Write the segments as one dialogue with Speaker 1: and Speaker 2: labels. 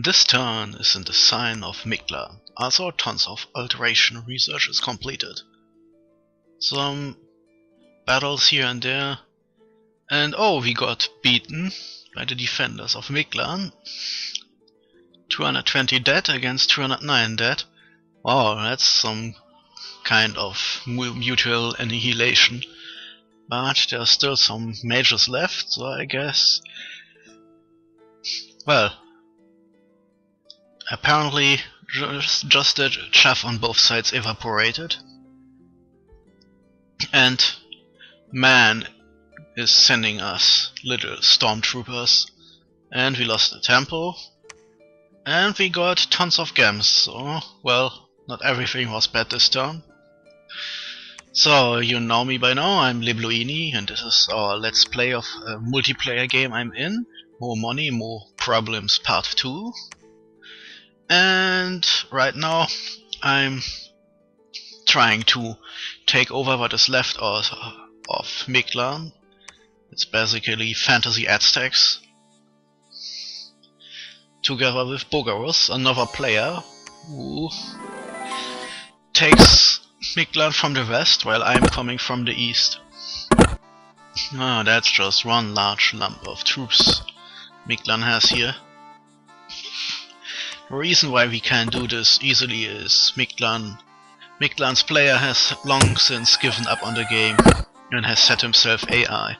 Speaker 1: This turn is in the sign of Mikla, also tons of alteration research is completed. Some battles here and there, and oh, we got beaten by the defenders of Mikla. 220 dead against 209 dead. Wow, that's some kind of mutual annihilation. But there are still some mages left, so I guess... Well, apparently just the chaff on both sides evaporated. And man is sending us little stormtroopers. And we lost the temple. And we got tons of gems, so, well, not everything was bad this turn. So, you know me by now, I'm Libluini, and this is our Let's Play of a multiplayer game I'm in. More Money, More Problems Part 2. And right now I'm trying to take over what is left of Mikla. It's basically fantasy Aztecs. Together with Bogarus, another player who takes Mikla from the west while I'm coming from the east. Ah, that's just one large lump of troops Miklan has here. The reason why we can do this easily is Miklan's player has long since given up on the game and has set himself AI.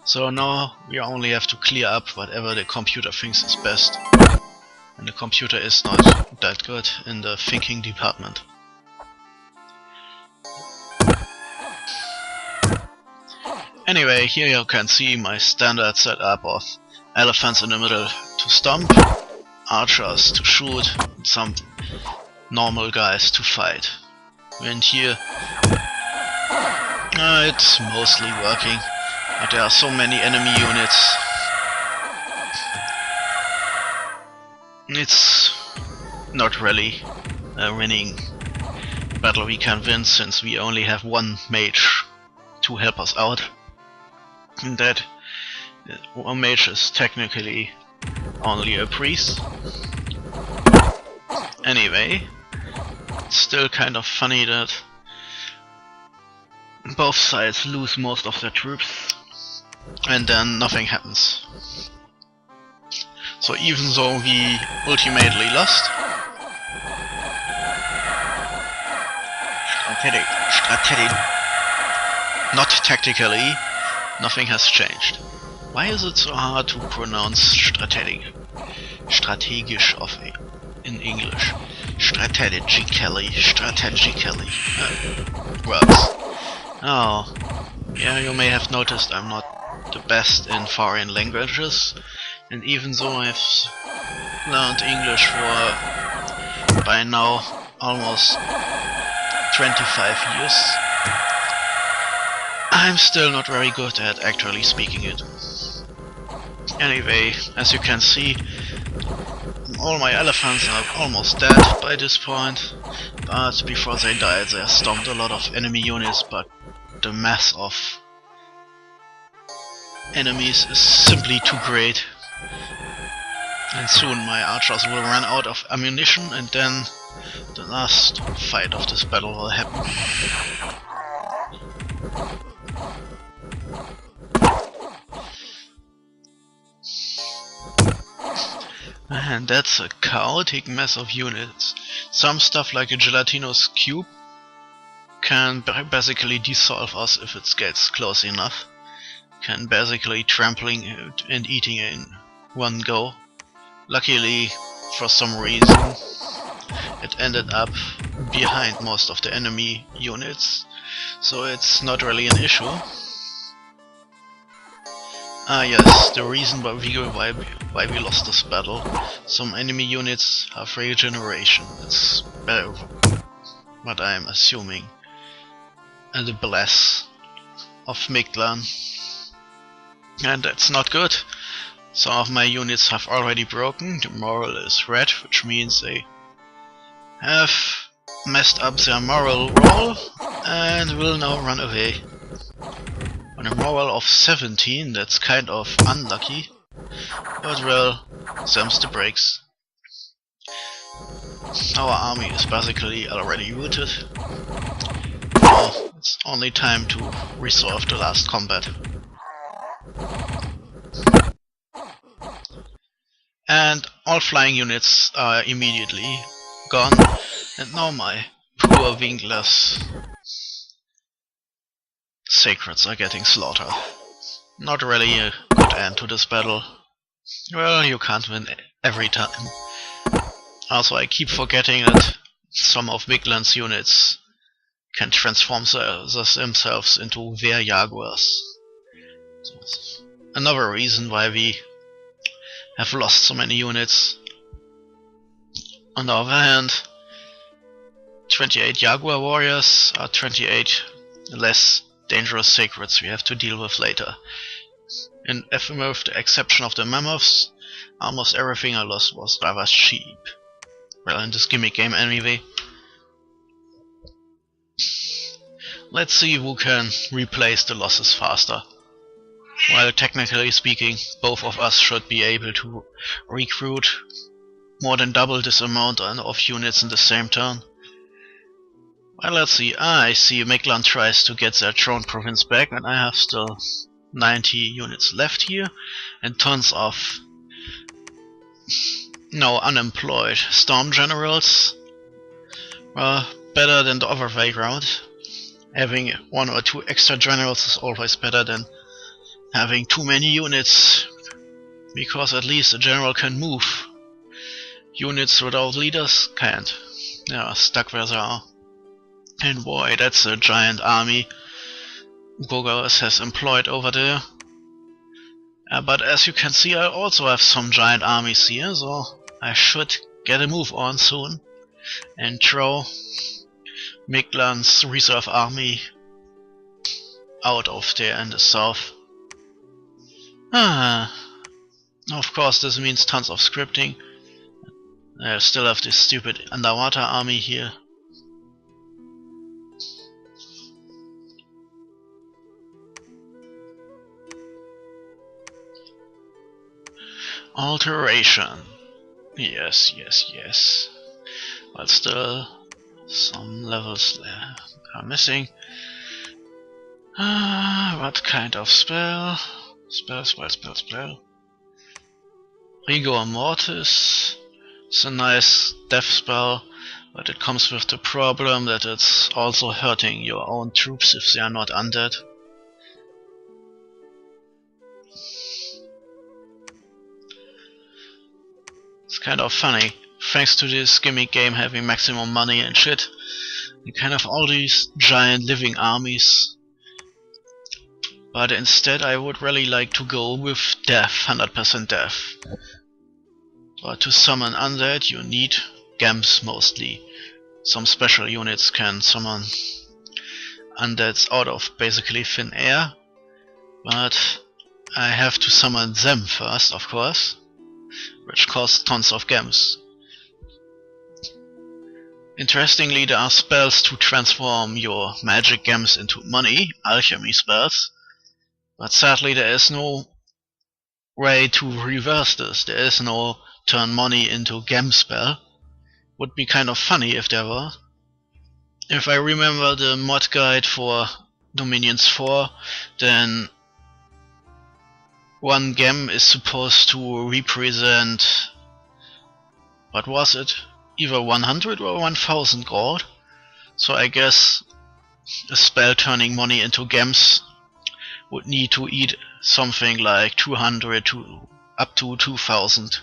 Speaker 1: So now we only have to clear up whatever the computer thinks is best. And the computer is not that good in the thinking department. Anyway, here you can see my standard setup of elephants in the middle to stomp, archers to shoot, and some normal guys to fight. And here it's mostly working, but there are so many enemy units. It's not really a winning battle we can win, since we only have one mage to help us out. And that one mage is technically only a priest. Anyway, it's still kind of funny that both sides lose most of their troops and then nothing happens. So even though we ultimately lost, strategic, not tactically, nothing has changed. Why is it so hard to pronounce strategisch in English? Strategically. Words. Oh, yeah, you may have noticed I'm not the best in foreign languages. And even though I've learned English for, by now, almost 25 years, I'm still not very good at actually speaking it. Anyway, as you can see, all my elephants are almost dead by this point, but before they died they stomped a lot of enemy units, but the mass of enemies is simply too great. And soon my archers will run out of ammunition, and then the last fight of this battle will happen. And that's a chaotic mess of units. Some stuff like a gelatinous cube can basically dissolve us if it gets close enough. Can basically trampling and eating in one go. Luckily, for some reason, it ended up behind most of the enemy units, so it's not really an issue. Ah yes, the reason why we lost this battle. Some enemy units have regeneration. It's what I'm assuming. And the bless of Miklan. And that's not good. Some of my units have already broken. The moral is red, which means they have messed up their moral roll and will now run away. On a moral of 17, that's kind of unlucky, but well, them's the breaks. Our army is basically already routed. Now it's only time to resolve the last combat. And all flying units are immediately gone, and now my poor wingless sacreds are getting slaughtered. Not really a good end to this battle. Well, you can't win every time. Also, I keep forgetting that some of Wigland's units can transform themselves into Jaguars. So another reason why we have lost so many units. On the other hand, 28 Jaguar warriors are 28 less dangerous sacreds we have to deal with later. And if with the exception of the mammoths, almost everything I lost was rather cheap. Well, in this gimmick game anyway. Let's see who can replace the losses faster. Well, technically speaking, both of us should be able to recruit more than double this amount of units in the same turn. Well, let's see. I see Migland tries to get their throne province back, and I have still 90 units left here, and tons of unemployed storm generals. Well, better than the other way around. Having 1 or 2 extra generals is always better than having too many units, because at least a general can move. Units without leaders can't. They are stuck where they are. And boy, that's a giant army Gogas has employed over there. But as you can see, I also have some giant armies here, so I should get a move on soon and throw Migland's reserve army out of there in the south. Of course, this means tons of scripting. I still have this stupid underwater army here. Alteration. Yes, yes, yes. But still, some levels are missing. What kind of spell? Spell. Rigor Mortis. It's a nice death spell, but it comes with the problem that it's also hurting your own troops if they are not undead. It's kind of funny. Thanks to this gimmick game having maximum money and shit, you can have all these giant living armies. But instead I would really like to go with death, 100% death. But to summon undead you need gems mostly. Some special units can summon undeads out of basically thin air. But I have to summon them first, of course, which costs tons of gems. Interestingly, there are spells to transform your magic gems into money, alchemy spells. But sadly there is no way to reverse this. There is no turn money into gem spell. Would be kind of funny if there were. If I remember the mod guide for Dominions 4, then one gem is supposed to represent, what was it? Either 100 or 1000 gold. So I guess a spell turning money into gems would need to eat something like 200 to up to 2000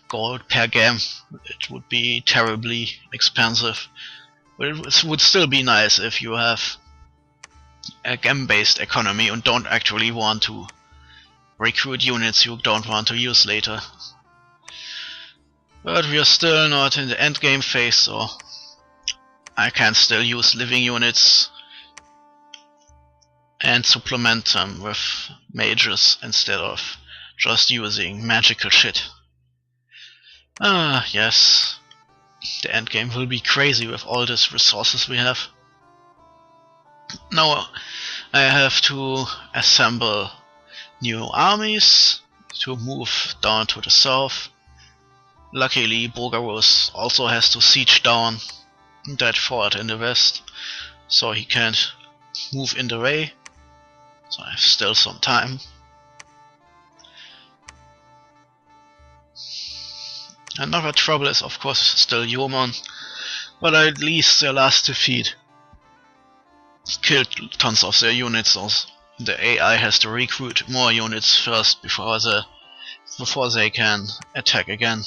Speaker 1: gold per gem. It would be terribly expensive. But it would still be nice if you have a gem based economy and don't actually want to recruit units you don't want to use later. But we are still not in the endgame phase, so I can still use living units and supplement them with mages instead of just using magical shit. Yes, the endgame will be crazy with all these resources we have. Now I have to assemble new armies to move down to the south. Luckily, Bogarus also has to siege down that fort in the west, so he can't move in the way. So I have still some time. Another trouble is of course still Yomon, but at least their last defeat killed tons of their units, so the AI has to recruit more units first before they can attack again.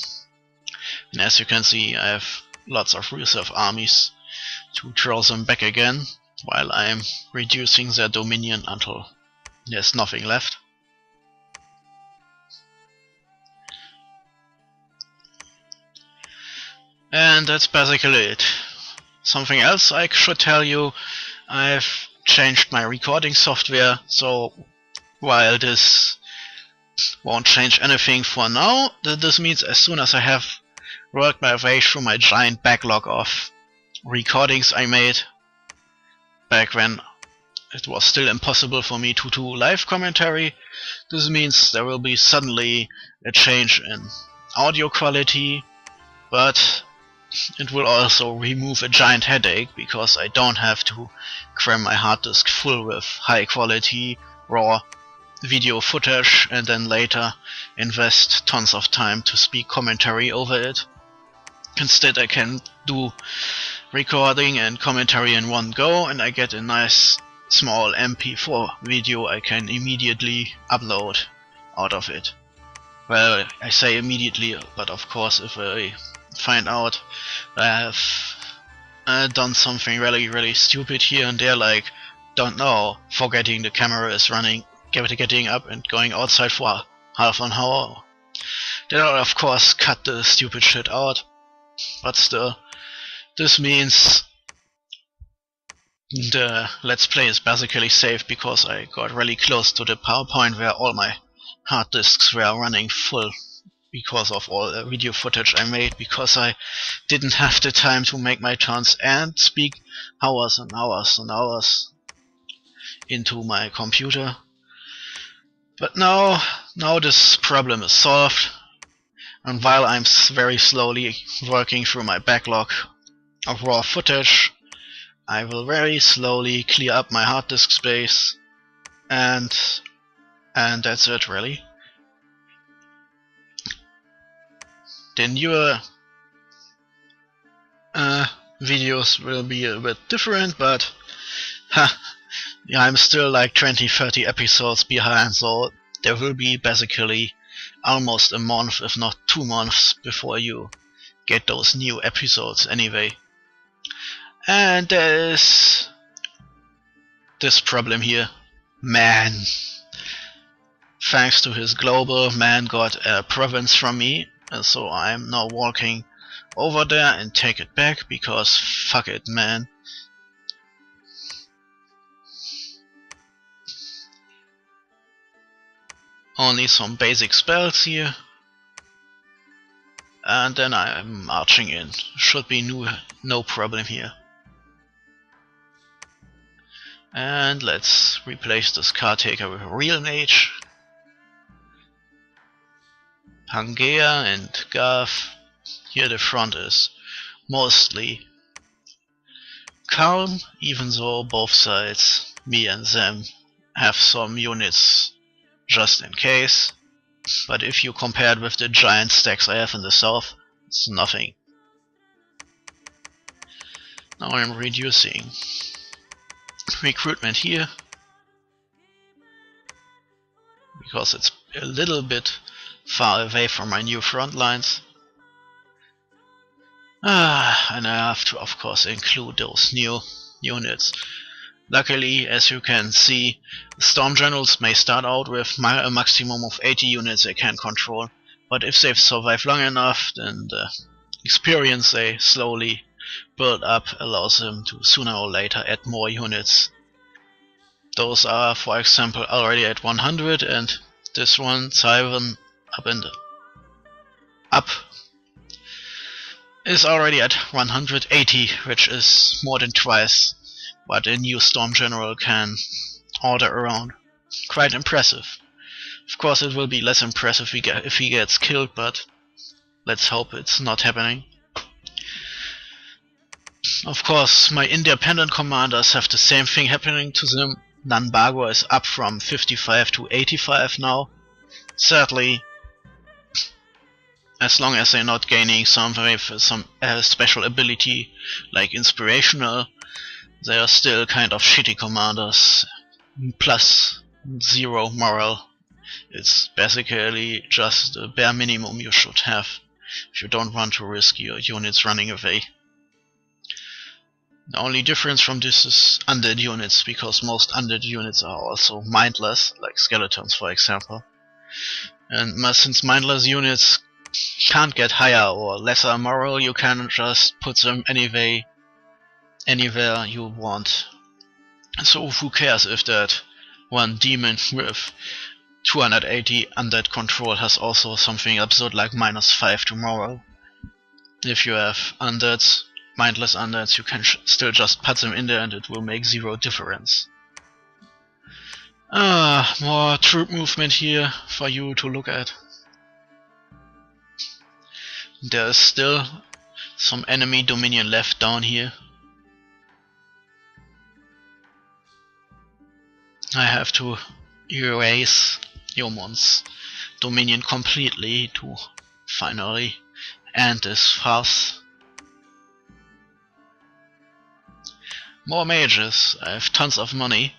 Speaker 1: And as you can see, I have lots of reserve armies to draw them back again, while I'm reducing their dominion until there's nothing left. And that's basically it. Something else I should tell you, I've changed my recording software, so while this won't change anything for now, this means as soon as I have worked my way through my giant backlog of recordings I made back when it was still impossible for me to do live commentary, this means there will be suddenly a change in audio quality, but it will also remove a giant headache, because I don't have to cram my hard disk full with high quality raw video footage and then later invest tons of time to speak commentary over it. Instead I can do recording and commentary in one go, and I get a nice small MP4 video I can immediately upload out of it. Well, I say immediately, but of course if I find out I have done something really stupid here and there, like, don't know, forgetting the camera is running, getting up and going outside for half an hour, then I'll of course cut the stupid shit out. But still, this means the Let's Play is basically safe, because I got really close to the PowerPoint where all my hard disks were running full because of all the video footage I made, because I didn't have the time to make my turns and speak hours and hours and hours into my computer. But now this problem is solved, and while I'm very slowly working through my backlog of raw footage, I will very slowly clear up my hard disk space, and that's it really. The newer videos will be a bit different, but yeah, I'm still like 20-30 episodes behind, so there will be basically almost a month, if not 2 months, before you get those new episodes anyway. And there is this problem here. Man, thanks to his global, man got a province from me, and so I'm now walking over there and take it back, because fuck it, man. Only some basic spells here, and then I'm marching in. Should be no problem here. And let's replace this caretaker with a real mage. Pangea and Garth. Here the front is mostly calm, even though both sides, me and them, have some units just in case. But if you compare it with the giant stacks I have in the south, it's nothing. Now I'm reducing recruitment here, because it's a little bit far away from my new front lines. And I have to of course include those new units. Luckily, as you can see, storm generals may start out with a maximum of 80 units they can control, but if they've survived long enough, then the experience they slowly build up allows them to sooner or later add more units. Those are, for example, already at 100, and this one, Siren, up is already at 180, which is more than twice what a new Storm General can order around. Quite impressive. Of course it will be less impressive if he gets killed, but Let's hope it's not happening. Of course, my independent commanders have the same thing happening to them. Nambago is up from 55 to 85 now. Sadly, as long as they're not gaining some special ability like inspirational, they are still kind of shitty commanders. Plus 0 moral. It's basically just the bare minimum you should have if you don't want to risk your units running away. The only difference from this is undead units, because most undead units are also mindless, like skeletons for example. And since mindless units can't get higher or lesser moral, you can just put them anywhere you want. So who cares if that one demon with 280 undead control has also something absurd like -5 to moral. If you have undeads, mindless undeads, you can still just put them in there and it will make 0 difference. More troop movement here for you to look at. There is still some enemy dominion left down here. I have to erase Yomon's dominion completely to finally end this farce. More mages. I have tons of money.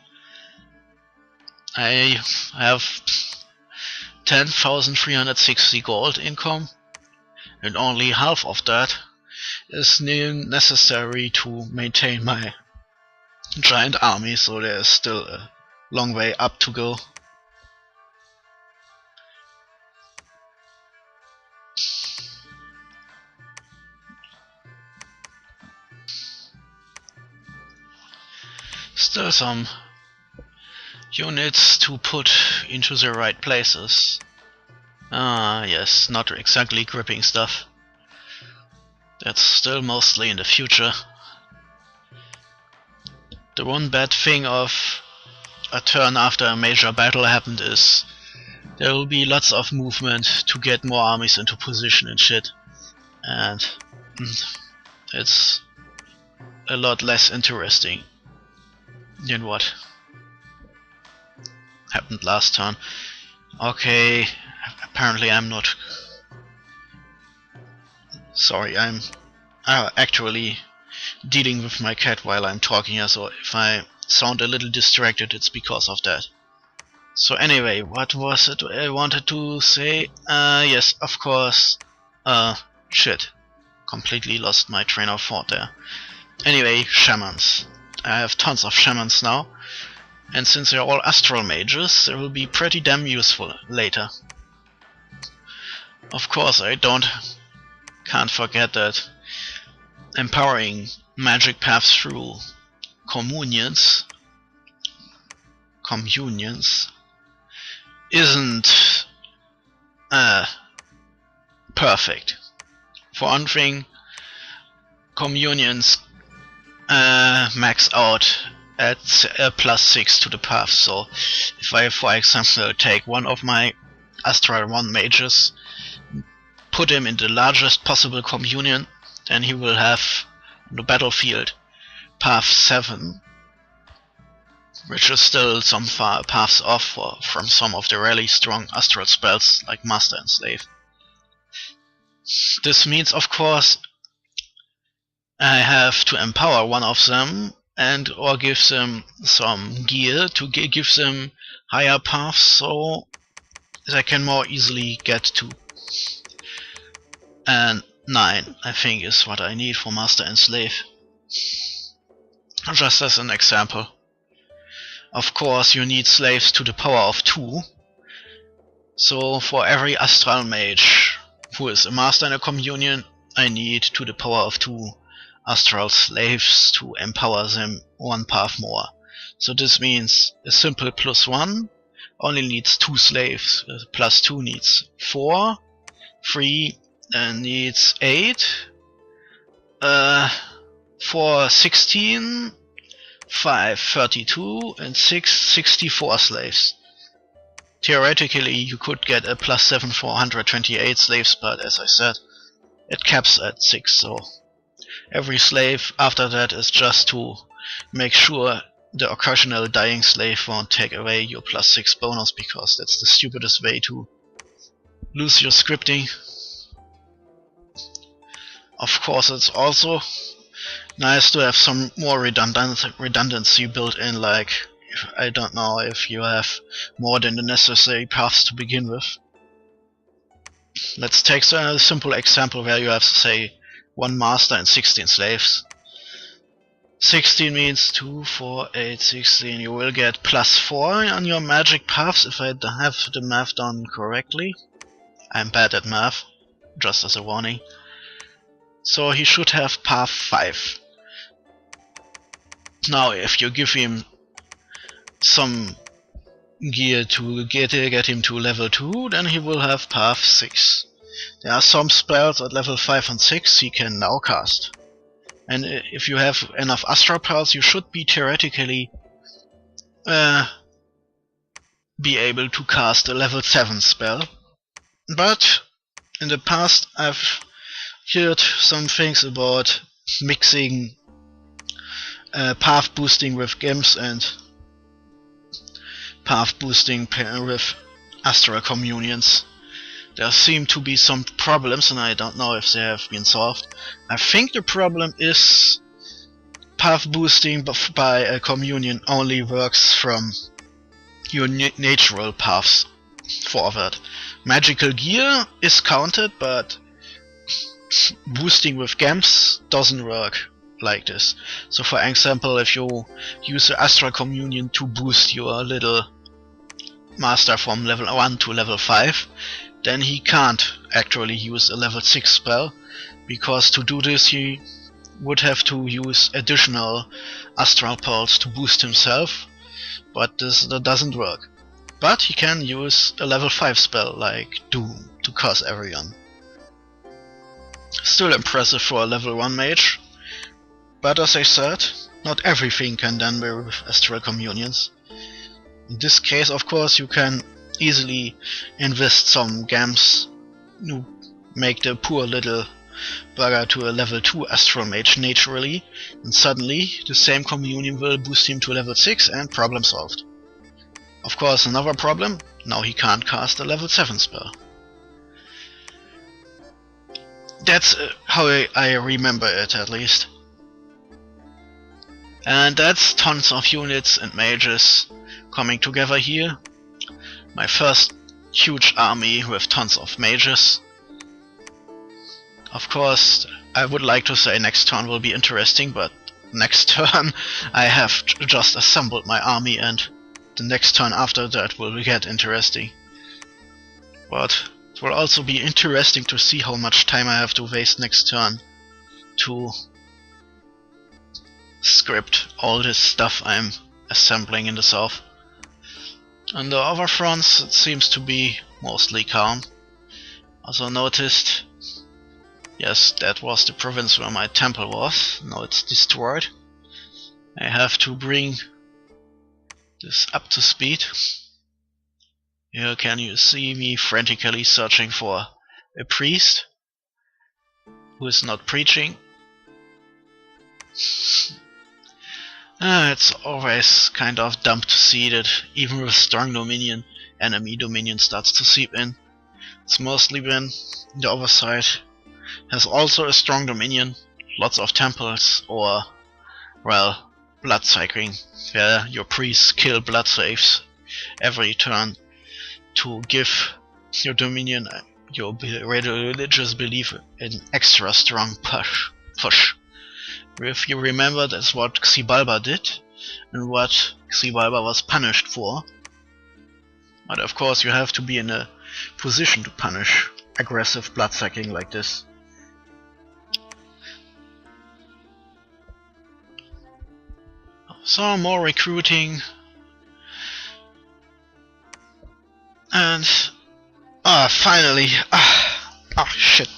Speaker 1: I have 10,360 gold income, and only half of that is necessary to maintain my giant army, so there is still a long way up to go. Still some units to put into the right places. Yes, not exactly gripping stuff. That's still mostly in the future. The one bad thing of a turn after a major battle happened is there will be lots of movement to get more armies into position and shit. And it's a lot less interesting than what happened last turn. Okay, apparently I'm not... Sorry, I'm actually dealing with my cat while I'm talking here, so if I sound a little distracted, it's because of that. So anyway, what was it I wanted to say? Yes, of course. Shit. Completely lost my train of thought there. Anyway, shamans. I have tons of shamans now, and since they're all astral mages, they will be pretty damn useful later. Of course, I can't forget that empowering magic paths through communions isn't perfect. For one thing, communions max out at +6 to the path, so if I, for example, take one of my Astral 1 mages, put him in the largest possible communion, then he will have on the battlefield path 7, which is still some far paths off from some of the really strong astral spells like Master and Slave. This means, of course, I have to empower one of them and or give them some gear to give them higher paths so they can more easily get to. And 9, I think, is what I need for Master and Slave. Just as an example. Of course, you need slaves to the power of 2. So for every Astral Mage who is a Master in a communion, I need to the power of 2 Astral Slaves to empower them 1 path more. So this means a simple +1 only needs 2 slaves, +2 needs 4, 3 needs 8, 4 16, 5 32, and 6 64 slaves. Theoretically you could get a +7 for 128 slaves, but as I said, it caps at 6, so every slave after that is just to make sure the occasional dying slave won't take away your +6 bonus, because that's the stupidest way to lose your scripting. Of course, it's also nice to have some more redundancy built in, like, I don't know, if you have more than the necessary paths to begin with. Let's take a simple example where you have, say, 1 master and 16 slaves. 16 means 2, 4, 8, 16. You will get +4 on your magic paths if I have the math done correctly. I'm bad at math, just as a warning. So he should have path 5. Now if you give him some gear to get him to level 2, then he will have path 6. There are some spells at level 5 and 6 he can now cast. And if you have enough Astral Pearls, you should be theoretically be able to cast a level 7 spell. But in the past I've heard some things about mixing path boosting with gems and path boosting with Astral Communions. There seem to be some problems, and I don't know if they have been solved. I think the problem is path boosting by a communion only works from your natural paths forward. Magical gear is counted, but boosting with gems doesn't work like this. So for example, if you use the Astral Communion to boost your little master from level 1 to level 5, then he can't actually use a level 6 spell, because to do this he would have to use additional Astral Pearls to boost himself, but that doesn't work. But he can use a level 5 spell like Doom to curse everyone. Still impressive for a level 1 mage, but as I said, not everything can done with Astral Communions. In this case, of course, you can easily invest some gems to make the poor little bugger to a level 2 Astral Mage naturally, and suddenly the same communion will boost him to level 6 and problem solved. Of course, another problem, now he can't cast a level 7 spell. That's how I remember it, at least. And that's tons of units and mages coming together here. My first huge army with tons of mages. Of course, I would like to say next turn will be interesting, but next turn I have just assembled my army, and the next turn after that will get interesting. But it will also be interesting to see how much time I have to waste next turn to script all this stuff I'm assembling in the south. On the other fronts it seems to be mostly calm. Also noticed, yes, that was the province where my temple was, now it's destroyed. I have to bring this up to speed. Here can you see me frantically searching for a priest who is not preaching. It's always kind of dumb to see that even with strong dominion, enemy dominion starts to seep in. It's mostly when the other side has also a strong dominion, lots of temples, or, well, blood cycling, where your priests kill blood slaves every turn to give your dominion, your religious belief, an extra strong push. If you remember, that's what Xibalba did, and what Xibalba was punished for. But of course you have to be in a position to punish aggressive bloodsucking like this. So more recruiting, and finally, shit.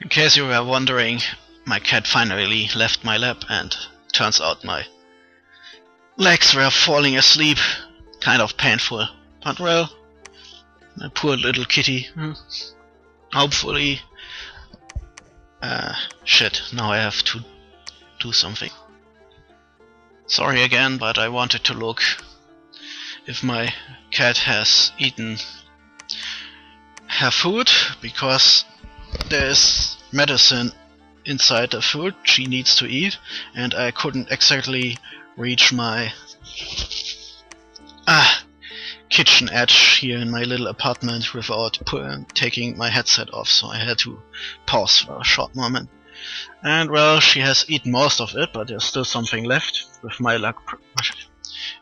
Speaker 1: In case you were wondering, my cat finally left my lap, and turns out my legs were falling asleep. Kind of painful, but well, My poor little kitty. Hopefully... shit, now I have to do something. Sorry again, but I wanted to look if my cat has eaten her food, because there's medicine inside the food she needs to eat, and I couldn't exactly reach my kitchen edge here in my little apartment without taking my headset off, so I had to pause for a short moment. And well, she has eaten most of it, but there's still something left. With my luck,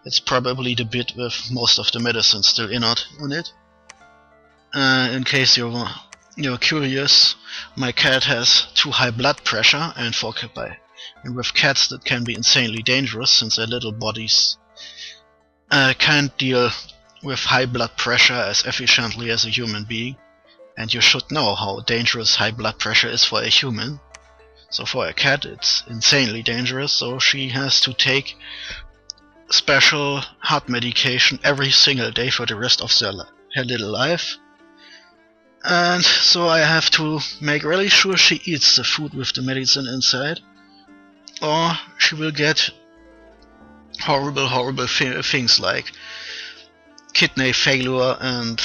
Speaker 1: it's probably the bit with most of the medicine still in it. In case you're curious, my cat has too high blood pressure, and with cats that can be insanely dangerous, since their little bodies can't deal with high blood pressure as efficiently as a human being, and you should know how dangerous high blood pressure is for a human. So for a cat it's insanely dangerous, so she has to take special heart medication every single day for the rest of her little life. And so I have to make really sure she eats the food with the medicine inside, or she will get horrible things like kidney failure and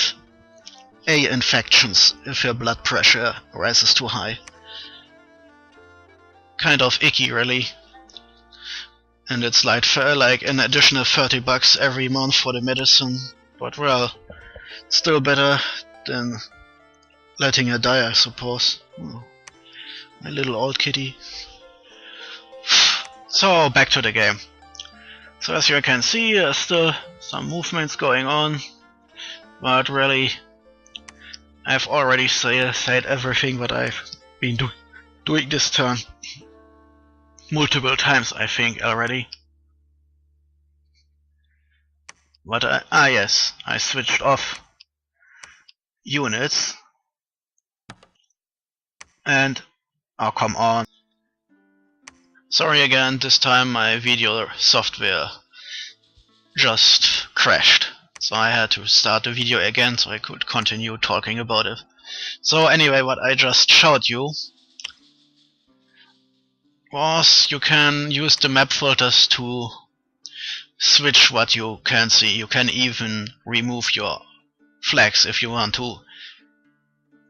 Speaker 1: A infections if her blood pressure rises too high. Kind of icky, really. And it's like an additional $30 every month for the medicine, but well, still better than letting her die, I suppose. Oh, my little old kitty. So, back to the game. So as you can see, there's still some movements going on, but really, I've already said everything that I've been doing this turn. Multiple times, I think, already. But yes, I switched off units. And, oh come on. Sorry again, this time my video software just crashed. So I had to start the video again so I could continue talking about it. So anyway, what I just showed you was you can use the map filters to switch what you can see. You can even remove your flags if you want to,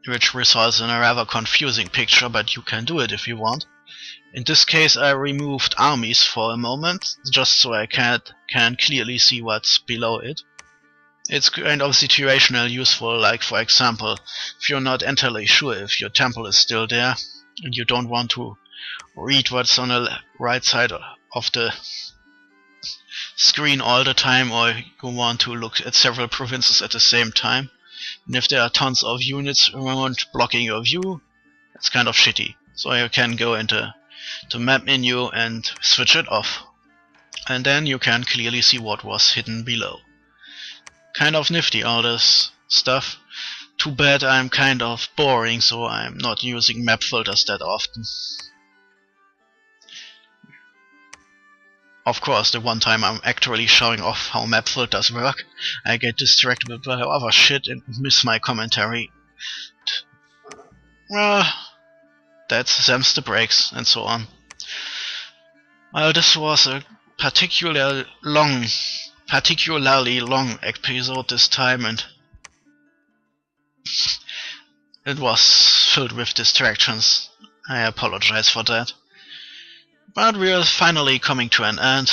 Speaker 1: which results in a rather confusing picture, but you can do it if you want. In this case I removed armies for a moment, just so I can clearly see what's below it. It's kind of situational useful, like for example, if you're not entirely sure if your temple is still there, and you don't want to read what's on the right side of the screen all the time, or you want to look at several provinces at the same time, and if there are tons of units around blocking your view, it's kind of shitty. So you can go into the map menu and switch it off, and then you can clearly see what was hidden below. Kind of nifty, all this stuff. Too bad I'm kind of boring, so I'm not using map filters that often. Of course, the one time I'm actually showing off how map filters work, I get distracted by other shit and miss my commentary. Well, that stems the brakes and so on. Well, this was a particularly long episode this time, and it was filled with distractions. I apologize for that. But we are finally coming to an end,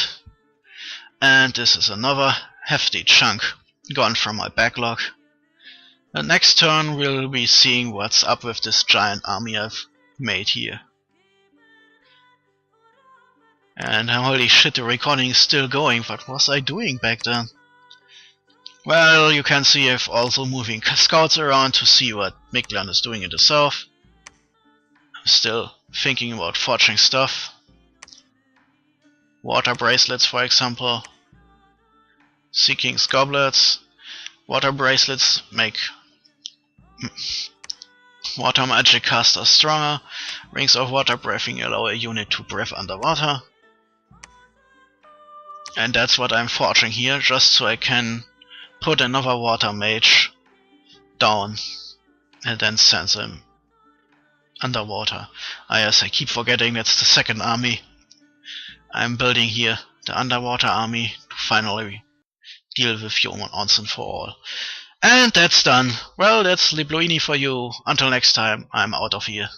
Speaker 1: and this is another hefty chunk gone from my backlog. The next turn we'll be seeing what's up with this giant army I've made here. And holy shit, the recording is still going. What was I doing back then? Well, you can see I've also moving scouts around to see what Miglan is doing in the south. I'm still thinking about forging stuff. Water bracelets, for example. Sea King's goblets. Water bracelets make water magic casters stronger. Rings of water breathing allow a unit to breathe underwater. And that's what I'm forging here, just so I can put another water mage down and then sends him underwater. Ah yes, I keep forgetting that's the second army I'm building here, the underwater army, to finally deal with you once and for all. And that's done. Well, that's Libluini for you. Until next time, I'm out of here.